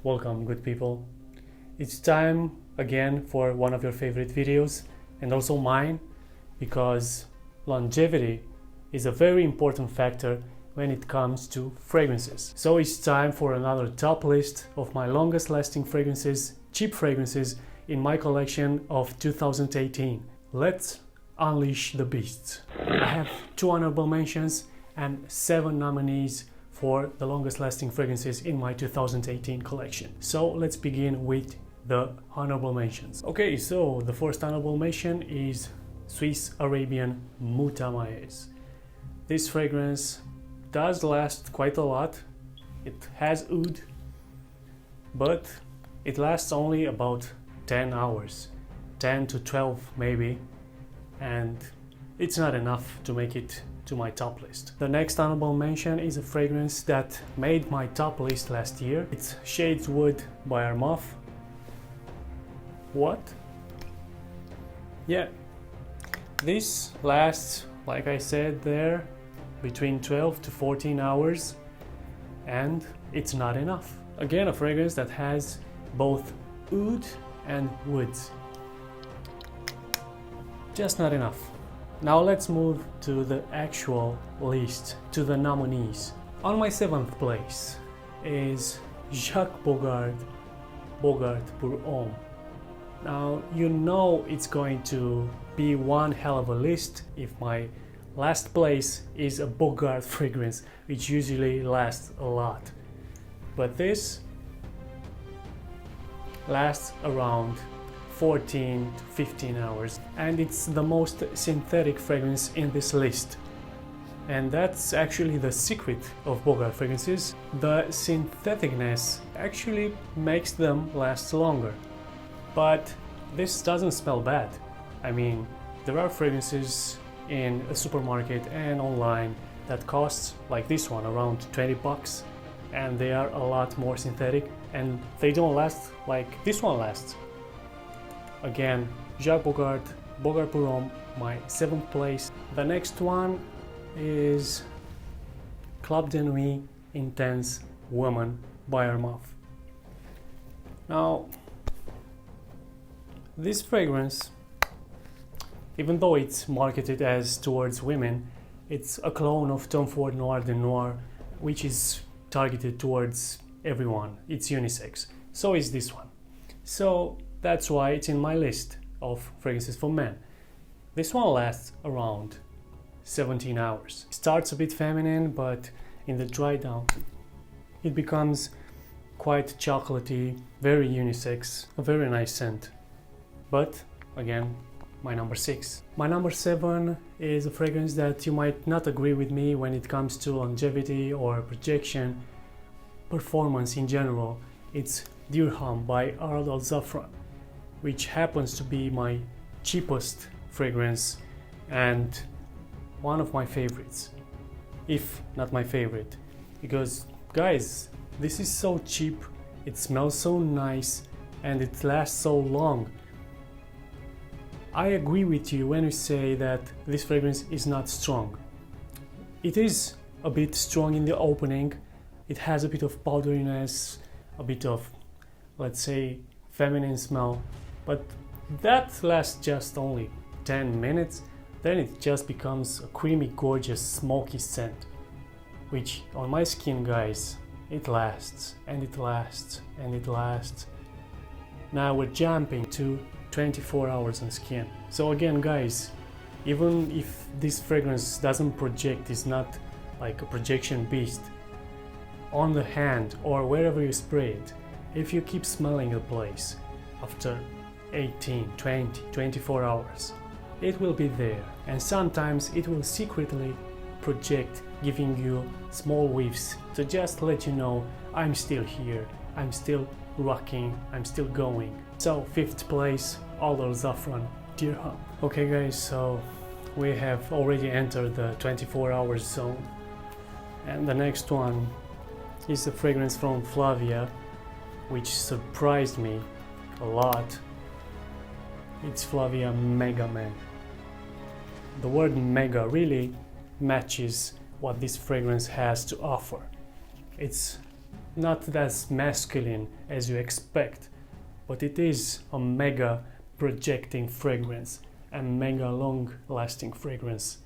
Welcome, good people. It's time again for one of your favorite videos and also mine, because longevity is a very important factor when it comes to fragrances. So it's time for another top list of my longest lasting fragrances, cheap fragrances in my collection of 2018. Let's unleash the beasts. I have 2 honorable mentions and 7 nominees for the longest lasting fragrances in my 2018 collection. So let's begin with the honorable mentions. Okay, so the first honorable mention is Swiss Arabian Mutamaes. This fragrance does last quite a lot. It has oud, but it lasts only about 10 hours, 10 to 12 maybe, and it's not enough to make it to my top list. The next honorable mention is a fragrance that made my top list last year. It's Shades Wood by Armaf. What? Yeah, this lasts, like I said there, between 12 to 14 hours, and it's not enough. Again, a fragrance that has both oud and woods. Just not enough. Now let's move to the actual list, to the nominees. On my 7th place is Jacques Bogart Pour Homme. Now you know it's going to be one hell of a list if my last place is a Bogart fragrance, which usually lasts a lot. But this lasts around 14 to 15 hours, and it's the most synthetic fragrance in this list. And that's actually the secret of Bogart fragrances. The syntheticness actually makes them last longer. But this doesn't smell bad. I mean, there are fragrances in a supermarket and online that cost, like this one, around 20 bucks, and they are a lot more synthetic and they don't last like this one lasts. Again, Jacques Bogart Pour Homme, my 7th place. The next one is Club de Nuit Intense Woman by Armaf. Now, this fragrance, even though it's marketed as towards women, it's a clone of Tom Ford Noir de Noir, which is targeted towards everyone. It's unisex. So is this one. So that's why it's in my list of fragrances for men. This one lasts around 17 hours. Starts a bit feminine, but in the dry down it becomes quite chocolatey, very unisex, a very nice scent. But again, my number 6. My number 7 is a fragrance that you might not agree with me when it comes to longevity or projection, performance in general. It's Dirham by Arad Al Zafran, which happens to be my cheapest fragrance and one of my favorites, if not my favorite. Because guys, this is so cheap, it smells so nice, and it lasts so long. I agree with you when you say that this fragrance is not strong. It is a bit strong in the opening. It has a bit of powderiness, a bit of, let's say, feminine smell, but that lasts just only 10 minutes. Then it just becomes a creamy, gorgeous, smoky scent, which on my skin, guys, it lasts and it lasts and it lasts. Now we're jumping to 24 hours on skin. So again, guys, even if this fragrance doesn't project, is not like a projection beast, on the hand or wherever you spray it, if you keep smelling the place after 18, 20, 24 hours, it will be there, and sometimes it will secretly project, giving you small whiffs to just let you know, I'm still here, I'm still rocking, I'm still going. So 5th place, Arad Al Zafran Dirham. Okay guys, so we have already entered the 24 hours zone, and the next one is a fragrance from Flavia, which surprised me a lot. It's Flavia Mega Man. The word mega really matches what this fragrance has to offer. It's not as masculine as you expect, but it is a mega projecting fragrance and mega long lasting fragrance.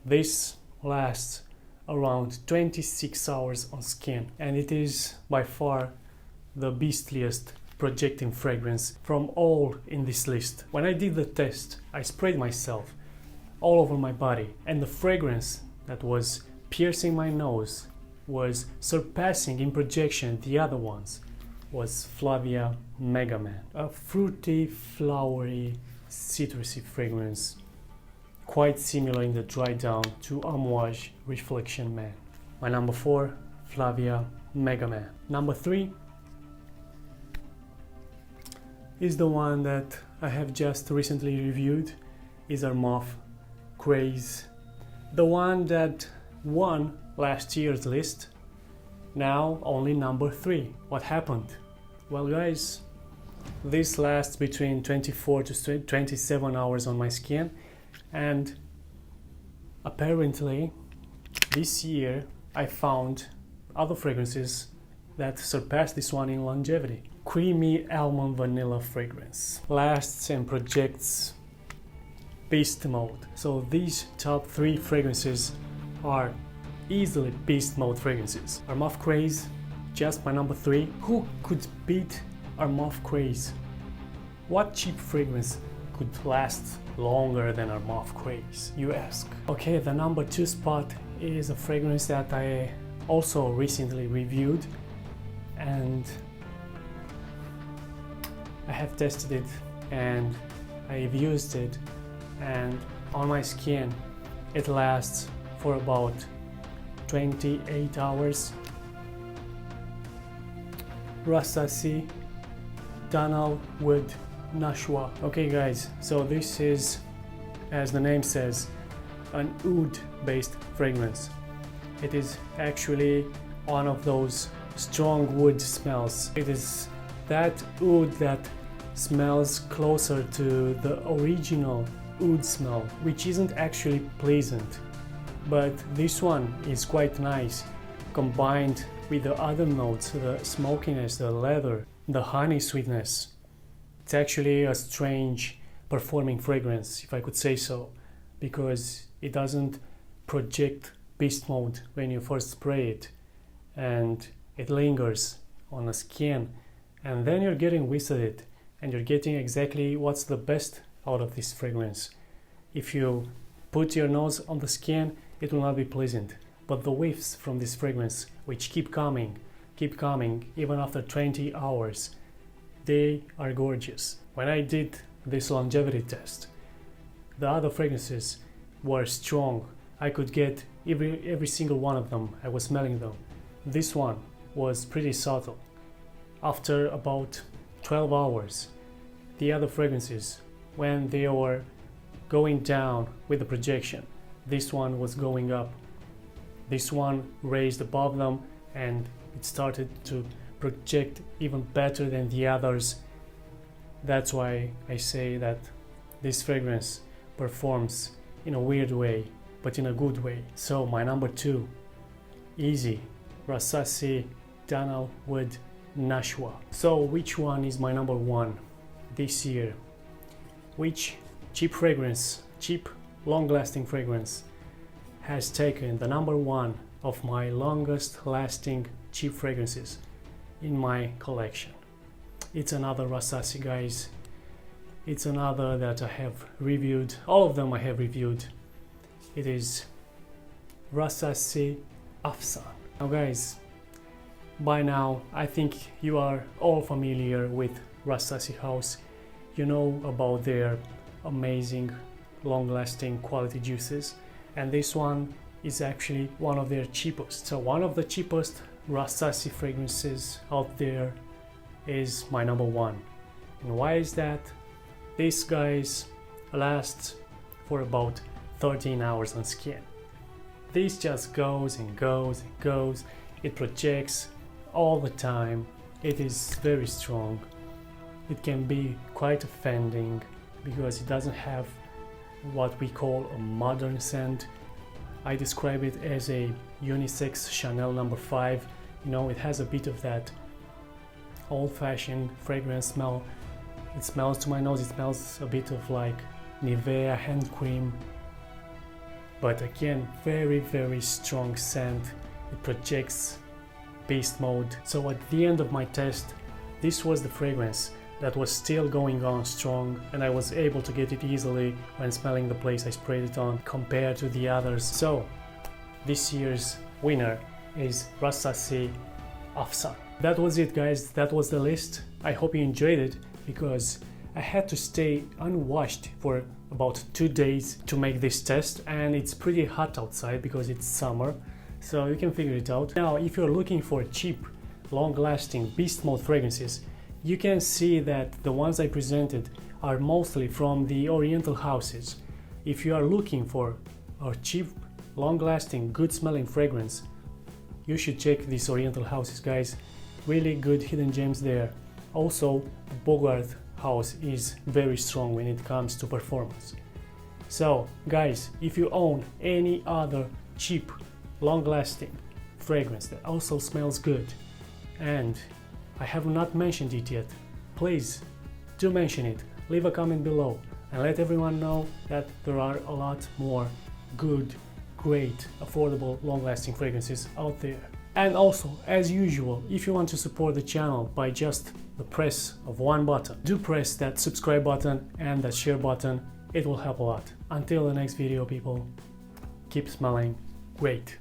This lasts around 26 hours on skin, and it is by far the beastliest projecting fragrance from all in this list. When I did the test, I sprayed myself all over my body, and the fragrance that was piercing my nose was surpassing in projection the other ones was Flavia Mega Man, a fruity, flowery, citrusy fragrance, quite similar in the dry down to Amouage Reflection Man. My number 4, Flavia Mega Man. Number 3 is the one that I have just recently reviewed, is Armaf Craze, the one that won last year's list, now only number 3. What happened? Well guys, this lasts between 24 to 27 hours on my skin, and apparently this year I found other fragrances that surpass this one in longevity. Creamy almond vanilla fragrance, lasts and projects beast mode. So these top 3 fragrances are easily beast mode fragrances. Armaf Craze, just my number 3. Who could beat Armaf Craze? What cheap fragrance could last longer than Armaf Craze, you ask? Okay, the number 2 spot is a fragrance that I also recently reviewed, and I have tested it and I've used it, and on my skin it lasts for about 28 hours. Rassasi Danal Wood Nashua. Okay guys, so this is, as the name says, an oud based fragrance. It is actually one of those strong wood smells. It is that oud that smells closer to the original oud smell, which isn't actually pleasant, but this one is quite nice combined with the other notes, the smokiness, the leather, the honey sweetness. It's actually a strange performing fragrance, if I could say so, because it doesn't project beast mode when you first spray it, and it lingers on the skin, and then you're getting used to it, and you're getting exactly what's the best out of this fragrance. If you put your nose on the skin, it will not be pleasant, but the whiffs from this fragrance, which keep coming, even after 20 hours, they are gorgeous. When I did this longevity test, the other fragrances were strong. I could get every single one of them. I was smelling them. This one was pretty subtle. After about 12 hours, the other fragrances, when they were going down with the projection, this one was going up. This one raised above them, and it started to project even better than the others. That's why I say that this fragrance performs in a weird way, but in a good way. So my number 2, easy, Rassasi Danal Wood Nashua. So which one is my number 1 this year? Which cheap fragrance, cheap long-lasting fragrance has taken the number 1 of my longest lasting cheap fragrances in my collection? It's another Rassasi, guys. It's another that I have reviewed. All of them I have reviewed. It is Rassasi Afsan. Now guys, by now I think you are all familiar with Rassasi House. You know about their amazing long-lasting quality juices, and this one is actually one of their cheapest. So one of the cheapest Rassasi fragrances out there is my number 1. And why is that? This, guys, lasts for about 13 hours on skin. This just goes and goes and goes. It projects all the time. It is very strong. It can be quite offending because it doesn't have what we call a modern scent. I describe it as a unisex Chanel number 5. You know, it has a bit of that old-fashioned fragrance smell. It smells, to my nose, it smells a bit of like Nivea hand cream. But again, very, very strong scent. It projects beast mode. So at the end of my test, this was the fragrance that was still going on strong, and I was able to get it easily when smelling the place I sprayed it on compared to the others. So this year's winner is Rassasi Afsan. That was it, guys. That was the list. I hope you enjoyed it, because I had to stay unwashed for about 2 days to make this test, and it's pretty hot outside because it's summer, so you can figure it out. Now, if you're looking for cheap, long-lasting beast mode fragrances, you can see that the ones I presented are mostly from the Oriental houses. If you are looking for a cheap, long-lasting, good-smelling fragrance, you should check these Oriental houses, guys. Really good hidden gems there. Also, Bogart house is very strong when it comes to performance. So, guys, if you own any other cheap, long-lasting fragrance that also smells good, and I have not mentioned it yet, please do mention it. Leave a comment below and let everyone know that there are a lot more good, great, affordable, long-lasting fragrances out there. And also, as usual, if you want to support the channel by just the press of one button, do press that subscribe button and that share button. It will help a lot. Until the next video, people, keep smelling great.